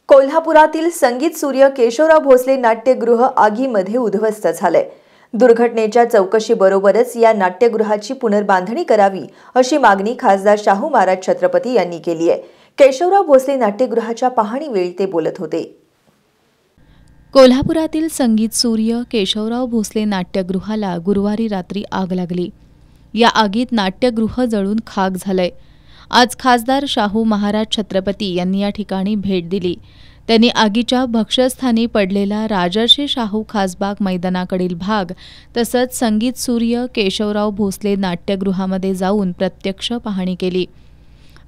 कोल्हापुरातील संगीत सूर्य केशवराव भोसले नाट्यगृह आगीमध्ये उद्ध्वस्त झाले। दुर्घटनेच्या चौकशीबरोबरच या नाट्यगृहाची पुनर्बांधणी करावी अशी मागणी खासदार शाहू महाराज छत्रपती यांनी केली आहे। केशवराव भोसले नाट्यगृहाच्या पाहणीवेळी ते बोलत होते। कोल्हापुरातील संगीत सूर्य केशवराव भोसले नाट्यगृहाला गुरुवारी रात्री आग लागली। या आगीत नाट्यगृह जळून खाक झालंय। आज खासदार शाहू महाराज छत्रपती यांनी या ठिकाणी भेट दिली। त्यांनी आगीच्या भक्ष्यस्थानी पडलेला राजर्षी शाहू खासबाग मैदानाकडील भाग तसंच संगीत सूर्य केशवराव भोसले नाट्यगृहामध्ये जाऊन प्रत्यक्ष पाहणी केली।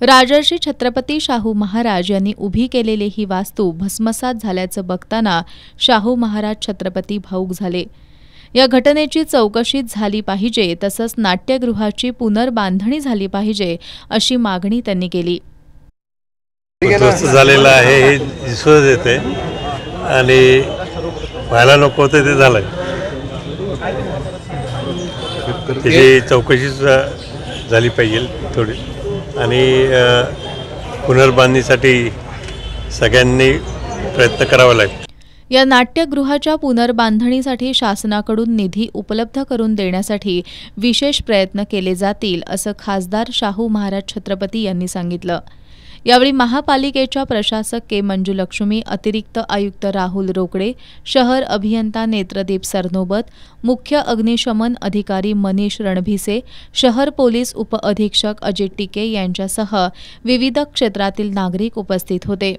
राजर्षी छत्रपती शाहू महाराज यांनी उभी केलेली ही वास्तू भस्मसात झाल्याचं बघताना शाहू महाराज छत्रपती भावूक झाले। या घटनेची चौकशी झाली पाहिजे तसंच नाट्यगृहाची पुनर्बांधणी झाली पाहिजे अशी मागणी त्यांनी केली। उद्ध्वस्त झालेला आहे हे दिसून येते आणि व्हायला नको होतं ते झालंय। त्याची चौकशी झाली पाहिजे थोडी आणि पुनर्बांधणीसाठी सगळ्यांनी प्रयत्न करावा लागेल। या नाट्यगृहाच्या पुनर्बांधणीसाठी शासनाकडून निधी उपलब्ध करून देण्यासाठी विशेष प्रयत्न केले जातील असं खासदार शाहू महाराज छत्रपती यांनी सांगितलं। यावेळी महापालिकेच्या प्रशासक के मंजुलक्ष्मी, अतिरिक्त आयुक्त राहुल रोकडे, शहर अभियंता नेत्रदीप सरनोबत, मुख्य अग्निशमन अधिकारी मनीष रणभिसे, शहर पोलीस उपअधीक्षक अजित टिके यांच्यासह विविध क्षेत्रातील नागरिक उपस्थित होते।